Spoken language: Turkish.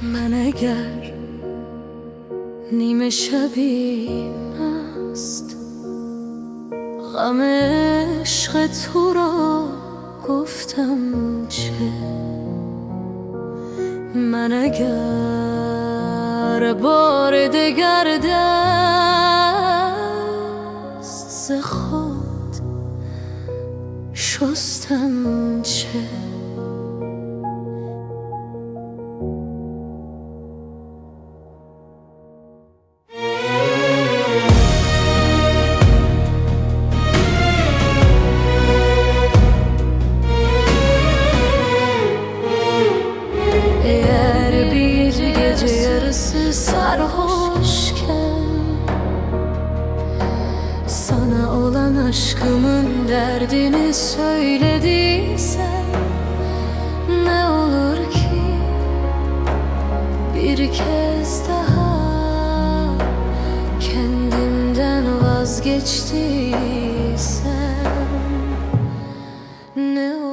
من اگر نیمه شبیم است، غم عشق تو را گفتم چه؟ من اگر بار دگر دست ز خود شستم چه؟ Eğer bir gece yarısı sarhoşken sana olan aşkımın derdini söylediysem, ne olur ki bir kez daha kendimden vazgeçtiysem, ne olur